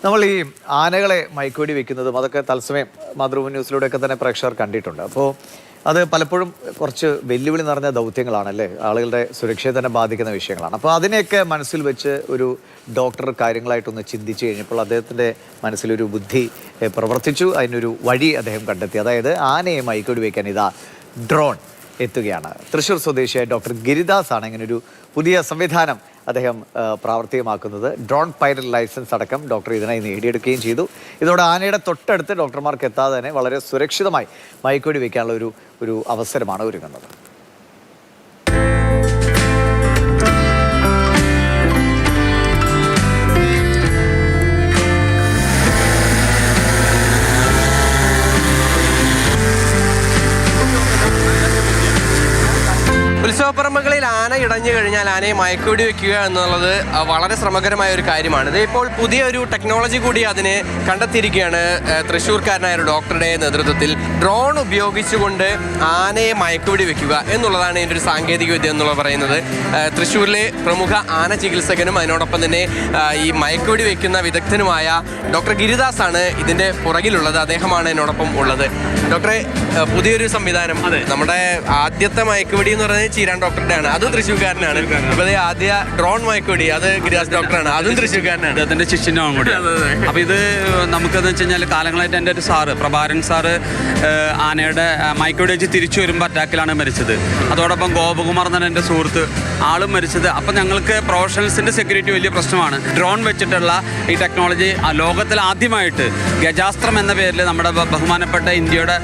നമ്മൾ ഈ ആനകളെ മയക്കുവെടി വെക്കുന്നതും അതൊക്കെ തത്സമയം മാതൃഭൂമി ന്യൂസിലൂടെയൊക്കെ തന്നെ പ്രേക്ഷകർ കണ്ടിട്ടുണ്ട്. അപ്പോൾ അത് പലപ്പോഴും കുറച്ച് വെല്ലുവിളി നിറഞ്ഞ ദൗത്യങ്ങളാണല്ലേ, ആളുകളുടെ സുരക്ഷയെ തന്നെ ബാധിക്കുന്ന വിഷയങ്ങളാണ്. അപ്പോൾ അതിനെയൊക്കെ മനസ്സിൽ വെച്ച് ഒരു ഡോക്ടർ കാര്യങ്ങളായിട്ടൊന്ന് ചിന്തിച്ചു കഴിഞ്ഞപ്പോൾ അദ്ദേഹത്തിൻ്റെ മനസ്സിലൊരു ബുദ്ധി പ്രവർത്തിച്ചു. അതിനൊരു വഴി അദ്ദേഹം കണ്ടെത്തി. അതായത് ആനയെ മയക്കുവെടി വയ്ക്കാൻ ഇതാ ഡ്രോൺ എത്തുകയാണ്. തൃശ്ശൂർ സ്വദേശിയായ ഡോക്ടർ ഗിരിദാസ് ആണ് ഇങ്ങനൊരു പുതിയ സംവിധാനം അദ്ദേഹം പ്രാവർത്തികമാക്കുന്നത്. ഡ്രോൺ പൈലറ്റ് ലൈസൻസ് അടക്കം ഡോക്ടർ ഇതിനായി നേടിയെടുക്കുകയും ചെയ്തു. ഇതോടെ ആനയുടെ തൊട്ടടുത്ത് ഡോക്ടർമാർക്ക് എത്താതെ തന്നെ വളരെ സുരക്ഷിതമായി മയക്കുവെടി വയ്ക്കാനുള്ള ഒരു അവസരമാണ് ഒരുങ്ങുന്നത്. ഉത്സവപ്പറമ്പുകളിൽ ആന ഇടഞ്ഞു കഴിഞ്ഞാൽ ആനയെ മയക്കുവെടി വെക്കുക എന്നുള്ളത് വളരെ ശ്രമകരമായ ഒരു കാര്യമാണ്. ഇതിപ്പോൾ പുതിയൊരു ടെക്നോളജി കൂടി അതിനെ കണ്ടെത്തിയിരിക്കുകയാണ് തൃശ്ശൂർക്കാരനായ ഒരു ഡോക്ടറുടെ നേതൃത്വത്തിൽ. ഡ്രോൺ ഉപയോഗിച്ചുകൊണ്ട് ആനയെ മയക്കുവെടി വെക്കുക എന്നുള്ളതാണ് ഇതിൻ്റെ ഒരു സാങ്കേതിക വിദ്യ എന്നുള്ളത് പറയുന്നത്. തൃശ്ശൂരിലെ പ്രമുഖ ആന ചികിത്സകനും അതിനോടൊപ്പം തന്നെ ഈ മയക്കുവെടി വെക്കുന്ന വിദഗ്ധനുമായ ഡോക്ടർ ഗിരിദാസ് ആണ് ഇതിൻ്റെ പുറകിലുള്ളത്. അദ്ദേഹമാണ് എന്നോടൊപ്പം ഉള്ളത്. ഡോക്ടറെ, പുതിയൊരു സംവിധാനം, നമ്മുടെ ആദ്യത്തെ മയക്കുവെടി എന്ന് പറയുന്നത് ചീരാൻ ഡോക്ടറുടെ ആണ്, അതും തൃശ്ശൂർക്കാരനാണ്. അപ്പോൾ ആദ്യ ഡ്രോൺ മയക്കുവെടി അത് ഗിരിദാസ് ഡോക്ടറാണ്, അതും തൃശ്ശൂർക്കാരനാണ്, അതിൻ്റെ ശിഷ്യനാണ് കൂടി. അപ്പോൾ ഇത് നമുക്കെന്ന് വെച്ച് കഴിഞ്ഞാൽ കാലങ്ങളായിട്ട് എൻ്റെ ഒരു സാറ് പ്രഭാരൻ സാറ് ആനയുടെ മയക്കുവെടി വെച്ച് തിരിച്ചു വരുമ്പോൾ അറ്റാക്കിലാണ് മരിച്ചത്. അതോടൊപ്പം ഗോപകുമാർ എന്നാണ് എൻ്റെ സുഹൃത്ത്, ആളും മരിച്ചത്. അപ്പം ഞങ്ങൾക്ക് പ്രൊഫഷണൽസിൻ്റെ സെക്യൂരിറ്റി വലിയ പ്രശ്നമാണ്. ഡ്രോൺ വെച്ചിട്ടുള്ള ഈ ടെക്നോളജി ലോകത്തിൽ ആദ്യമായിട്ട് ഗജാസ്ത്രം എന്ന പേരിൽ നമ്മുടെ ബഹുമാനപ്പെട്ട ഇന്ത്യയുടെ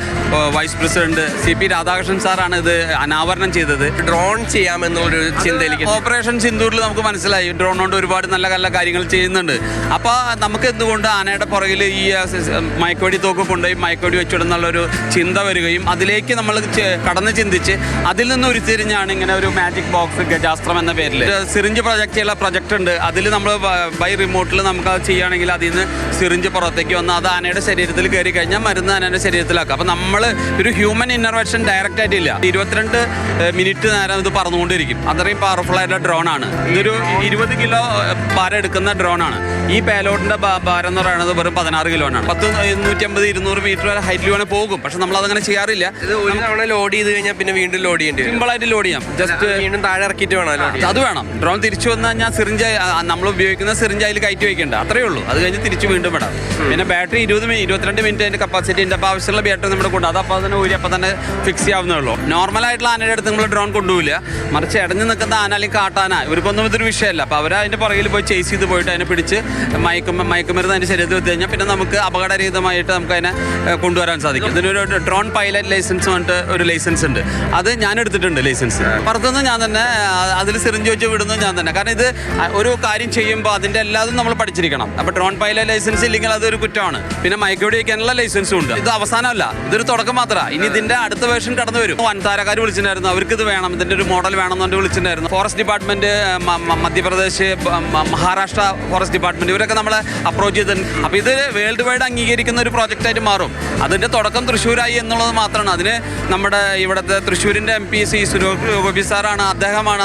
വൈസ് പ്രസിഡന്റ് CP രാധാകൃഷ്ണൻ സാറാണ് ഇത് അനാവരണം ചെയ്തത്. ഡ്രോൺ ചെയ്യാമെന്നുള്ളൊരു ചിന്തയിലേക്ക് ഓപ്പറേഷൻ സിന്ദൂറിൽ നമുക്ക് മനസ്സിലായി ഡ്രോൺ കൊണ്ട് ഒരുപാട് നല്ല നല്ല കാര്യങ്ങൾ ചെയ്യുന്നുണ്ട്. അപ്പോൾ നമുക്ക് എന്തുകൊണ്ട് ആനയുടെ പുറകിൽ ഈ മയക്കുവെടി തോക്ക് കൊണ്ടുപോയി മയക്കുവെടി വെച്ചിടുന്നുള്ളൊരു ചിന്ത വരികയും അതിലേക്ക് നമ്മൾ കടന്ന് ചിന്തിച്ച് അതിൽ നിന്ന് ഉരുത്തിരിഞ്ഞാണ് ഇങ്ങനെ ഒരു മാജിക് ബോക്സ് ഗജാസ്ത്രം എന്ന പേരിൽ സിറിഞ്ച് പ്രൊജക്റ്റ് ഉണ്ട്. അതിൽ നമ്മൾ ബൈ റിമോട്ടിൽ നമുക്ക് അത് ചെയ്യുകയാണെങ്കിൽ അതിൽ നിന്ന് സിറിഞ്ച് പുറത്തേക്ക് വന്ന് അത് ആനയുടെ ശരീരത്തിൽ കയറി കഴിഞ്ഞാൽ മരുന്ന് ആനയുടെ ശരീരത്തിലാക്കുക. അപ്പോൾ നമ്മൾ ഒരു ഹ്യൂമൻ ഇന്നർവെൻഷൻ ഡയറക്റ്റ് ആയിട്ടില്ല. 22 മിനിറ്റ് നേരം ഇത് പറന്നുകൊണ്ടിരിക്കും. അത്രയും പവർഫുൾ ആയിട്ടുള്ള ഡ്രോണാണ്. ഇതൊരു 20 കിലോ ഭാരം എടുക്കുന്ന ഡ്രോണാണ്. ഈ പേലോട്ടിന്റെ ഭാരം എന്ന് പറയുന്നത് വെറും 16 കിലോനാണ്. 150-200 മീറ്റർ വരെ ഹൈറ്റിൽ വേണേൽ പോകും. പക്ഷെ നമ്മൾ അതങ്ങനെ ചെയ്യാറില്ല. ഇത് ഒരു തവണ ലോഡ് ചെയ്ത് കഴിഞ്ഞാൽ പിന്നെ വീണ്ടും ലോഡ് ചെയ്യേണ്ടി വരും. സിമ്പിളായിട്ട് ലോഡ് ചെയ്യാം. ജസ്റ്റ് വീണ്ടും താഴെ ഇറക്കിയിട്ട് വേണം. അത് വേണം. ഡ്രോൺ തിരിച്ചു വന്നു കഴിഞ്ഞാൽ സിറിഞ്ച് നമ്മൾ ഉപയോഗിക്കുന്ന സിറിഞ്ച് അതിൽ കയറ്റി വയ്ക്കേണ്ട, അത്രയേ ഉള്ളൂ. അത് കഴിഞ്ഞ് തിരിച്ചു വീണ്ടും വിടാം. പിന്നെ ബാറ്ററി 22 മിനിറ്റ് അതിന്റെ കപ്പാസിറ്റി ഉണ്ട്. അപ്പോൾ ആവശ്യമുള്ള ബാറ്ററി നമ്മുടെ കൊണ്ട് അത് അപ്പോൾ തന്നെ ഊരി അപ്പോൾ തന്നെ ഫിക്സ് ചെയ്യാവുന്നേ ഉള്ളൂ. നോർമലായിട്ടുള്ള ആനയുടെ അടുത്ത് നമ്മൾ ഡ്രോൺ കൊണ്ടുപോകില്ല. മറിച്ച് ഇടഞ്ഞു നിൽക്കുന്ന ആന അല്ലെങ്കിൽ കാട്ടാന ഇവർക്കൊന്നും ഇതൊരു വിഷയമല്ല. അപ്പോൾ അവർ അതിൻ്റെ പുറകിൽ പോയി ചേസ് ചെയ്ത് പോയിട്ട് അതിനെ പിടിച്ച് മയക്കുമരുന്ന് അതിൻ്റെ ശരീരത്തിൽ വെച്ച് കഴിഞ്ഞാൽ പിന്നെ നമുക്ക് അപകടരഹിതമായിട്ട് നമുക്ക് അതിനെ കൊണ്ടുവരാൻ സാധിക്കും. ഇതിനൊരു ഡ്രോൺ പൈലറ്റ് ലൈസൻസ് പറഞ്ഞിട്ട് ഒരു ലൈസൻസ് ഉണ്ട്. അത് ഞാൻ എടുത്തിട്ടുണ്ട് ലൈസൻസ്. പുറത്തുനിന്ന് ഞാൻ തന്നെ അതിൽ സിറിഞ്ച് വെച്ച് വിടുന്നത് ഞാൻ തന്നെ. കാരണം ഇത് ഒരു കാര്യം ചെയ്യുമ്പോൾ അതിൻ്റെ എല്ലാതും നമ്മൾ പഠിച്ചിരിക്കണം. അപ്പോൾ ഡ്രോൺ പൈലറ്റ് ലൈസൻസ് ഇല്ലെങ്കിൽ അതൊരു കുറ്റമാണ്. പിന്നെ മയക്കുവെടി വയ്ക്കാനുള്ള ലൈസൻസും ഉണ്ട്. ഇത് അവസാനമല്ല, ഇതൊരു തുടക്കം മാത്രമാണ്. ഇനി ഇതിൻ്റെ അടുത്ത വേർഷൻ കടന്നു വരും. വൻതാരക്കാർ വിളിച്ചിട്ടുണ്ടായിരുന്നു, അവർക്ക് ഇത് വേണം, ഇതിൻ്റെ ഒരു മോഡൽ വേണം എന്നുകൊണ്ട് വിളിച്ചിട്ടുണ്ടായിരുന്നു. Forest department, Madhya Pradesh, Maharashtra forest department ഇവരൊക്കെ നമ്മളെ അപ്രോച്ച് ചെയ്തിട്ടുണ്ട്. അപ്പോൾ ഇത് വേൾഡ് വൈഡ് അംഗീകരിക്കുന്ന ഒരു പ്രോജക്റ്റായിട്ട് മാറും. അതിൻ്റെ തുടക്കം തൃശ്ശൂരായി എന്നുള്ളത് മാത്രമാണ്. അതിന് നമ്മുടെ ഇവിടുത്തെ തൃശ്ശൂരിൻ്റെ MP സുരേഷ് ഗോപി സാറാണ്,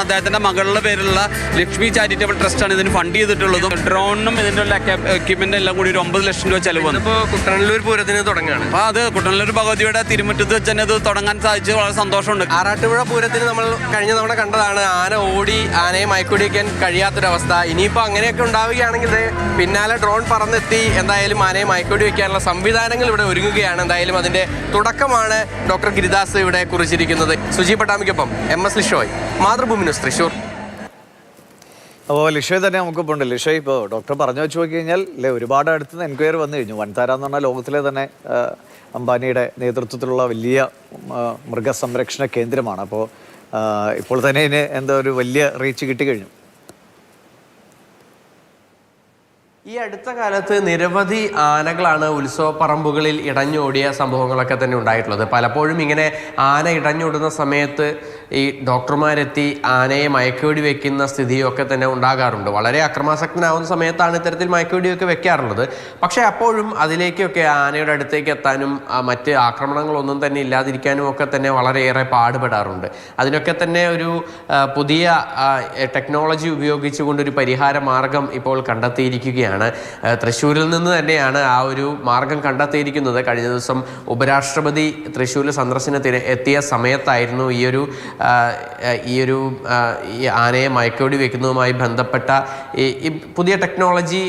അദ്ദേഹത്തിൻ്റെ മകളുടെ പേരിലുള്ള ലക്ഷ്മി ചാരിറ്റബിൾ ട്രസ്റ്റാണ് ഇതിന് ഫണ്ട് ചെയ്തിട്ടുള്ളതും. ഡ്രോണിനും ഇതിൻ്റെ എക്യുപ്മെന്റ് എല്ലാം കൂടി ഒരു 9 ലക്ഷം രൂപ ചെലവ് വന്നു. ഇപ്പോൾ കുട്ടനല്ലൂർ പൂരത്തിന് തുടങ്ങുകയാണ്. അപ്പോൾ അത് കുട്ടനല്ലൂർ ഭഗവതിയുടെ തിരുമുറ്റത്ത് വെച്ച് തന്നെ ഇത് തുടങ്ങാൻ സാധിച്ചു. വളരെ സന്തോഷമുണ്ട്. ആറാട്ടുപുഴ പൂരത്തിന് നമ്മൾ കഴിഞ്ഞ തവണ കണ്ടതാണ് ആന ഓടി ആനയെ മയക്കുവെടി വയ്ക്കാൻ കഴിയാത്തൊരവസ്ഥ. ഇനിയിപ്പോൾ അങ്ങനെയൊക്കെ ഉണ്ടാവുകയാണെങ്കിൽ പിന്നാലെ ഡ്രോൺ പറന്നെത്തി എന്തായാലും ആനയെ മയക്കുവെടി വയ്ക്കാനുള്ള സംവിധാനങ്ങൾ ഇവിടെ ഒരുങ്ങുകയാണ്. എന്തായാലും അതിൻ്റെ തുടക്കമാണ് ഡോക്ടർ ഗിരിദാസ് ഇവിടെ കുറിച്ചിരിക്കുന്നത്. സുജി പട്ടാമിക്കൊപ്പം MS ലിഷോയ്, മാതൃഭൂമി ന്യൂസ്, തൃശ്ശൂർ. അപ്പോൾ ലിഷോയ് തന്നെ നമുക്കിപ്പോൾ ഉണ്ട്. ലിഷോയ്, ഇപ്പോൾ ഡോക്ടർ പറഞ്ഞു വെച്ച് നോക്കി കഴിഞ്ഞാൽ ഒരുപാട് അടുത്തുനിന്ന് എൻക്വയറി വന്നു കഴിഞ്ഞു. വൻതാര എന്ന് പറഞ്ഞാൽ ലോകത്തിലെ തന്നെ അംബാനിയുടെ നേതൃത്വത്തിലുള്ള വലിയ മൃഗസംരക്ഷണ കേന്ദ്രമാണ്. അപ്പോൾ ഇപ്പോൾ തന്നെ ഇതിന് എന്താ ഒരു വലിയ റീച്ച് കിട്ടിക്കഴിഞ്ഞു. ഈ അടുത്ത കാലത്ത് നിരവധി ആനകളാണ് ഉത്സവപ്പറമ്പുകളിൽ ഇടഞ്ഞോടിയ സംഭവങ്ങളൊക്കെ തന്നെ ഉണ്ടായിട്ടുള്ളത്. പലപ്പോഴും ഇങ്ങനെ ആന ഇടഞ്ഞോടുന്ന സമയത്ത് ഈ ഡോക്ടർമാരെത്തി ആനയെ മയക്കുവെടി വെക്കുന്ന സ്ഥിതിയൊക്കെ തന്നെ ഉണ്ടാകാറുണ്ട്. വളരെ അക്രമാസക്തനാവുന്ന സമയത്താണ് ഇത്തരത്തിൽ മയക്കുവെടിയൊക്കെ വെക്കാറുള്ളത്. പക്ഷേ അപ്പോഴും അതിലേക്കൊക്കെ ആനയുടെ അടുത്തേക്ക് എത്താനും മറ്റ് ആക്രമണങ്ങളൊന്നും തന്നെ ഇല്ലാതിരിക്കാനും ഒക്കെ തന്നെ വളരെയേറെ പാടുപെടാറുണ്ട്. അതിനൊക്കെ തന്നെ ഒരു പുതിയ ടെക്നോളജി ഉപയോഗിച്ചുകൊണ്ടൊരു പരിഹാര മാർഗം ഇപ്പോൾ കണ്ടെത്തിയിരിക്കുകയാണ്. തൃശ്ശൂരിൽ നിന്ന് തന്നെയാണ് ആ ഒരു മാർഗം കണ്ടെത്തിയിരിക്കുന്നത്. കഴിഞ്ഞ ദിവസം ഉപരാഷ്ട്രപതി തൃശ്ശൂരിൽ സന്ദർശനത്തിന് എത്തിയ സമയത്തായിരുന്നു ഈ ആനയെ മയക്കുവെടി വെക്കുന്നതുമായി ബന്ധപ്പെട്ട ഈ പുതിയ ടെക്നോളജി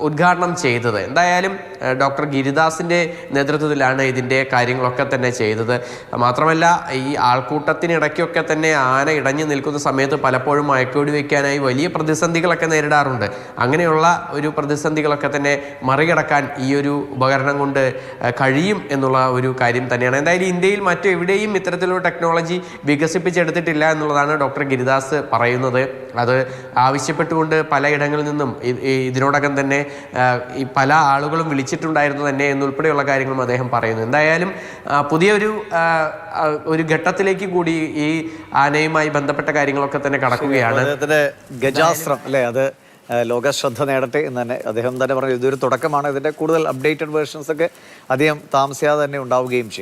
ഉദ്ഘാടനം ചെയ്തത്. എന്തായാലും ഡോക്ടർ ഗിരിദാസിൻ്റെ നേതൃത്വത്തിലാണ് ഇതിൻ്റെ കാര്യങ്ങളൊക്കെ തന്നെ ചെയ്തത്. മാത്രമല്ല ഈ ആൾക്കൂട്ടത്തിനിടയ്ക്കൊക്കെ തന്നെ ആന ഇടഞ്ഞു നിൽക്കുന്ന സമയത്ത് പലപ്പോഴും മയക്കുവെടി വയ്ക്കാനായി വലിയ പ്രതിസന്ധികളൊക്കെ നേരിടാറുണ്ട്. അങ്ങനെയുള്ള ഒരു പ്രതിസന്ധികളൊക്കെ തന്നെ മറികടക്കാൻ ഈ ഒരു ഉപകരണം കൊണ്ട് കഴിയും എന്നുള്ള ഒരു കാര്യം തന്നെയാണ്. എന്തായാലും ഇന്ത്യയിൽ മറ്റെവിടെയും ഇത്തരത്തിലുള്ള ടെക്നോളജി വികസിപ്പിച്ചെടുത്തിട്ടില്ല എന്നുള്ളതാണ് ഡോക്ടർ ഗിരിദാസ് പറയുന്നത്. അത് ആവശ്യപ്പെട്ടുകൊണ്ട് പലയിടങ്ങളിൽ നിന്നും ഇതിനോടകം തന്നെ ഈ പല ആളുകളും വിളിച്ചിട്ടുണ്ടായിരുന്നു തന്നെ എന്നുൾപ്പെടെയുള്ള കാര്യങ്ങളും അദ്ദേഹം പറയുന്നു. എന്തായാലും ഒരു ഘട്ടത്തിലേക്ക് കൂടി ഈ ആനയുമായി ബന്ധപ്പെട്ട കാര്യങ്ങളൊക്കെ തന്നെ കടക്കുകയാണ്. ഗജാസ്ത്രം അല്ലേ, അത് ലോക ശ്രദ്ധ നേടട്ടെ എന്ന് തന്നെ അദ്ദേഹം തന്നെ പറഞ്ഞു. ഇതൊരു തുടക്കമാണ്. ഇതിന്റെ കൂടുതൽ അപ്ഡേറ്റഡ് വേർഷൻസ് ഒക്കെ അധികം താമസിയാതെ തന്നെ ഉണ്ടാവുകയും ചെയ്യും.